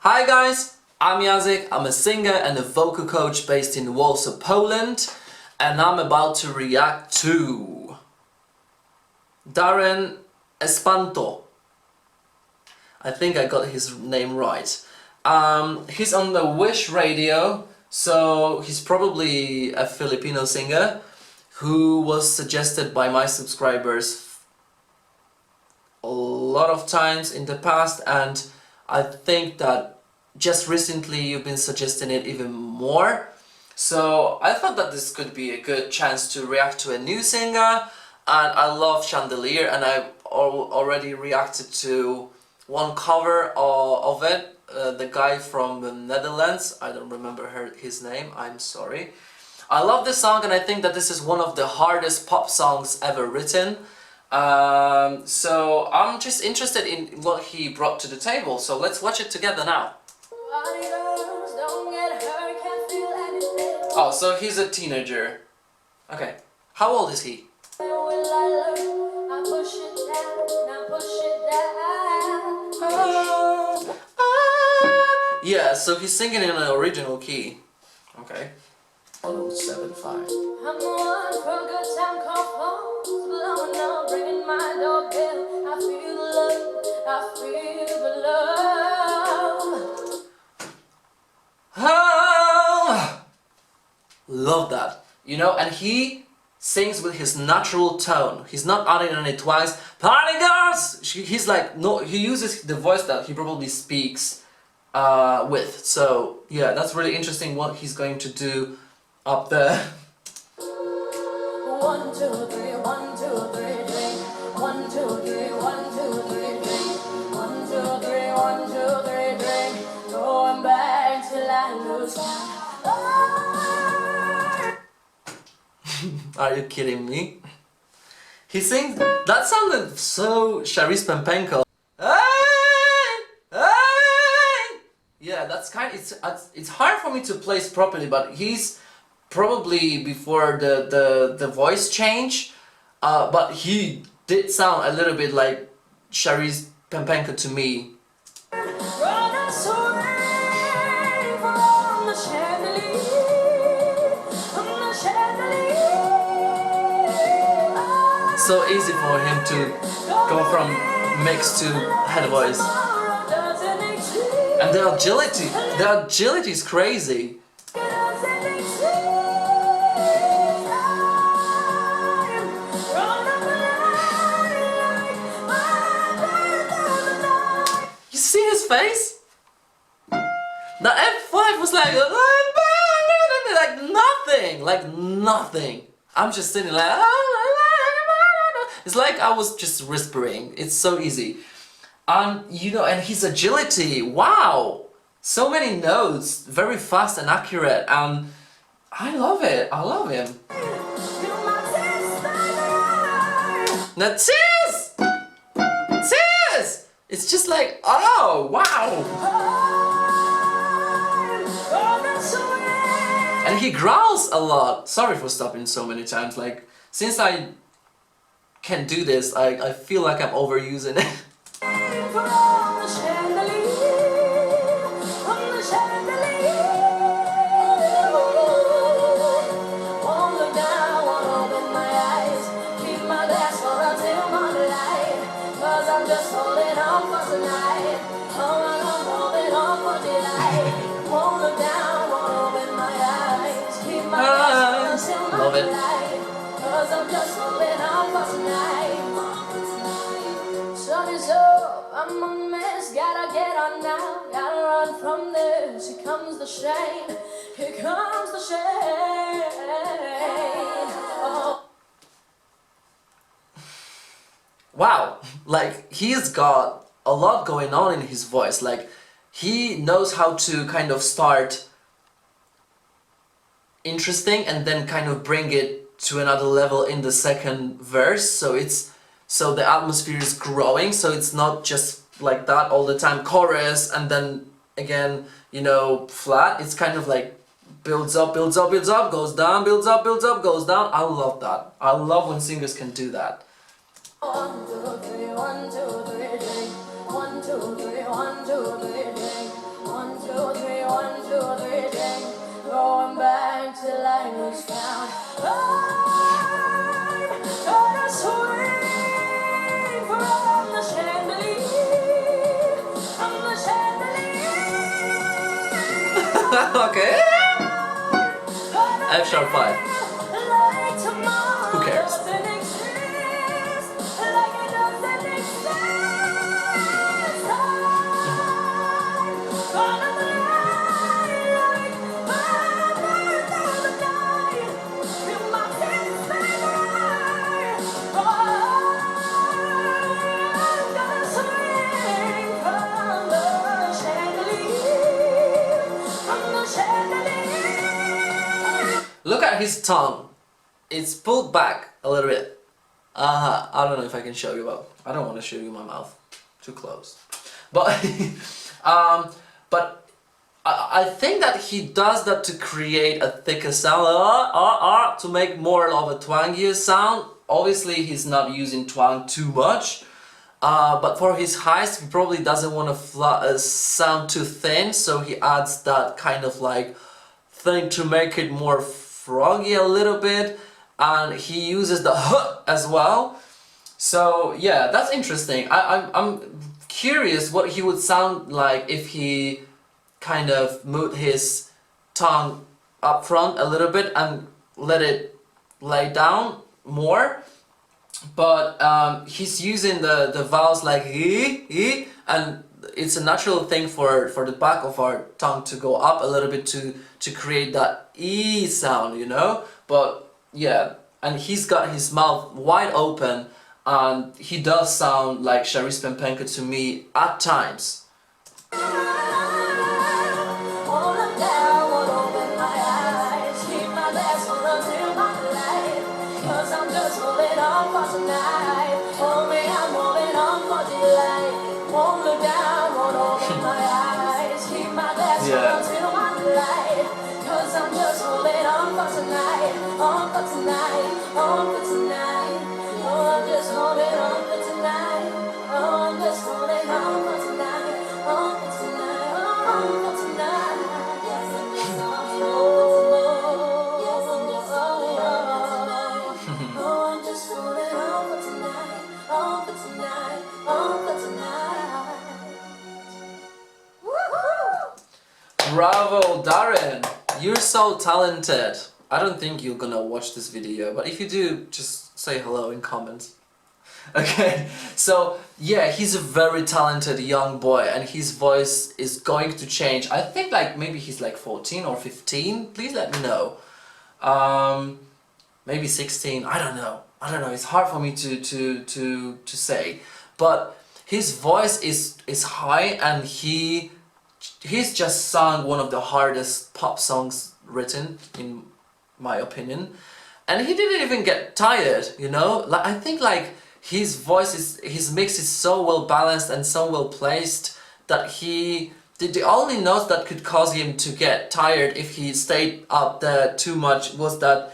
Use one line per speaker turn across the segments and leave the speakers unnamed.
Hi guys, I'm Yazik. I'm a singer and a vocal coach based in Warsaw, Poland, and I'm about to react to Darren Espanto. I think I got his name right. He's on the Wish radio, so he's probably a Filipino singer who was suggested by my subscribers a lot of times in the past, and I think that just recently you've been suggesting it even more. So I thought that this could be a good chance to react to a new singer, and I love Chandelier, and I already reacted to one cover of it, the guy from the Netherlands, I don't remember his name, I'm sorry. I love this song, and I think that this is one of the hardest pop songs ever written. So I'm just interested in what he brought to the table, so let's watch it together now. Oh, so he's a teenager. Okay. How old is he? Yeah, so he's singing in an original key. Okay. 107.5. I'm the one for a good time call phones blowing up, ringing my doorbell. I feel the love, I feel the love. Oh, love that. You know, and he sings with his natural tone. He's not adding any twice. Party girls! He's like, no, he uses the voice that he probably speaks with. So yeah, that's really interesting what he's going to do up there. 1, 2, 3, 1, 2, 3, drink. 1, 2, 3, 1, 2, 3, drink. 1, 2, 3, 1, 2, 3, drink. Going back till I lose count. Are you kidding me? He sings. That sounded so Sharice Pempenko. Yeah, that's kind of, it's hard for me to place properly, but he's probably before the voice change, but he did sound a little bit like Sharice Pempenko to me. So easy for him to go from mix to head voice. And the agility is crazy. You see his face? The F5 was like nothing. I'm just sitting like, it's like I was just whispering. It's so easy. You know, and his agility, wow! So many notes, very fast and accurate, and I love it. I love him. Now, cheers! It's just like, oh, wow! And he growls a lot. Sorry for stopping so many times. Like, since I can do this, I feel like I'm overusing it. Love it. Sun is up, I'm a mess, gotta get on now, gotta run from this. Here comes the shame, here comes the shame. Oh. Wow, like he's got a lot going on in his voice. Like he knows how to kind of start interesting and then kind of bring it to another level in the second verse, so the atmosphere is growing, so it's not just like that all the time, chorus and then again, you know, flat. It's kind of like builds up, goes down, builds up, goes down. I love that. I love when singers can do that. 1, 2, 3, 1, 2, 3, drink. 1, 2, 3, 1, 2, 3, drink. 1,
2, 3, 1, 2, 3, drink. Going back till I lose count. I'm gonna swing from the chandelier, from the chandelier.
Okay. F sharp 5. Who cares? Look at his tongue. It's pulled back a little bit. I don't know if I can show you. Well, I don't want to show you my mouth. Too close. But but I think that he does that to create a thicker sound, to make more of a twangier sound. Obviously, he's not using twang too much. But for his highs, he probably doesn't want to sound too thin, so he adds that kind of like thing to make it more froggy a little bit, and he uses the h as well. So yeah, that's interesting. I'm curious what he would sound like if he kind of moved his tongue up front a little bit and let it lay down more. But he's using the vowels like e, and it's a natural thing for the back of our tongue to go up a little bit to create that e sound, you know. But yeah, and he's got his mouth wide open, and he does sound like Sharice Pempenka to me at times. Bravo, Darren! You're so talented. I don't think you're gonna watch this video, but if you do, just say hello in comments. Okay, so yeah, he's a very talented young boy, and his voice is going to change. I think like maybe he's like 14 or 15. Please let me know. Maybe 16. I don't know. It's hard for me to say, but his voice is high, and he's just sung one of the hardest pop songs written, in my opinion, and he didn't even get tired, you know. Like, I think like his mix is so well balanced and so well placed that the only note that could cause him to get tired if he stayed up there too much was that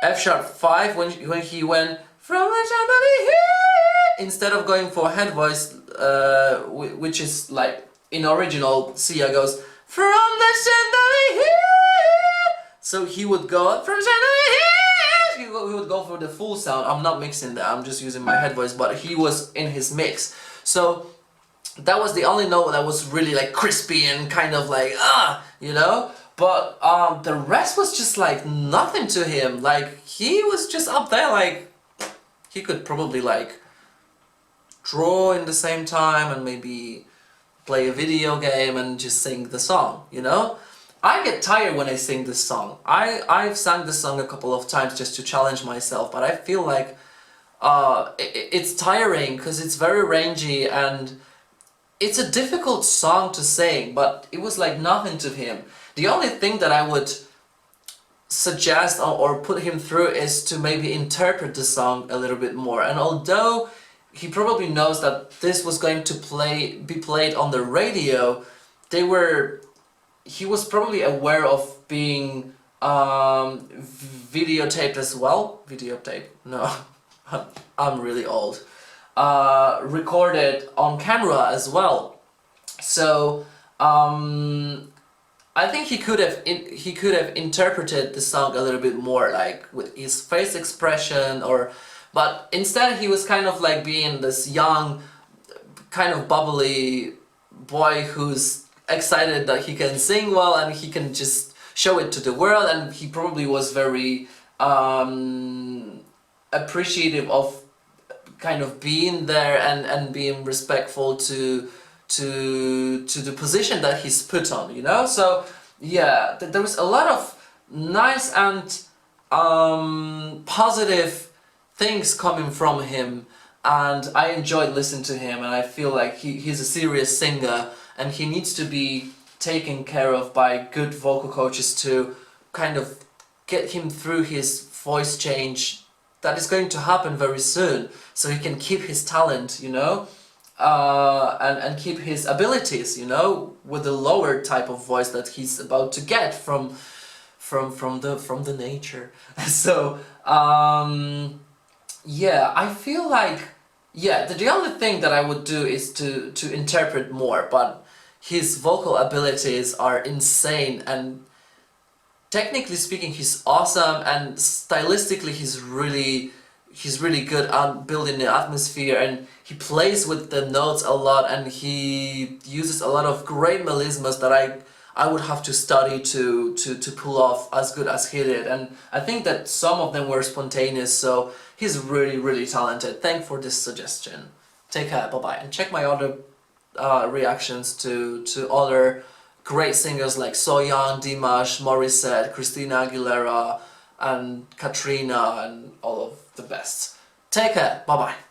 F sharp 5 when he went from the chandelier instead of going for head voice, which is like in original Sia goes from the chandelier. So he would go from chandelier. He would go for the full sound. I'm not mixing that. I'm just using my head voice, but he was in his mix. So that was the only note that was really like crispy and kind of like you know. But the rest was just like nothing to him. Like he was just up there, like he could probably like draw in the same time and maybe play a video game and just sing the song, you know? I get tired when I sing this song. I've sang this song a couple of times just to challenge myself, but I feel like it's tiring because it's very rangy and it's a difficult song to sing, but it was like nothing to him. The only thing that I would suggest or put him through is to maybe interpret the song a little bit more. And although he probably knows that this was going to be played on the radio, he was probably aware of being videotaped as well. Videotape? No, I'm really old. Recorded on camera as well. So I think he could have interpreted the song a little bit more, like with his face expression, but instead he was kind of like being this young, kind of bubbly boy who's excited that he can sing well and he can just show it to the world, and he probably was very appreciative of kind of being there and being respectful to the position that he's put on, you know. So yeah, there was a lot of nice and positive things coming from him, and I enjoyed listening to him, and I feel like he's a serious singer and he needs to be taken care of by good vocal coaches to kind of get him through his voice change that is going to happen very soon, so he can keep his talent, you know, and keep his abilities, you know, with the lower type of voice that he's about to get from the nature. So yeah, I feel like, yeah, the only thing that I would do is to interpret more, but his vocal abilities are insane, and technically speaking he's awesome, and stylistically he's really good at building the atmosphere, and he plays with the notes a lot, and he uses a lot of great melismas that I would have to study to pull off as good as he did, and I think that some of them were spontaneous, so he's really talented. Thanks for this suggestion. Take care, bye bye, and check my other reactions to other great singers like So Young, Dimash, Morissette, Christina Aguilera, and Katrina, and all of the best. Take care, bye bye.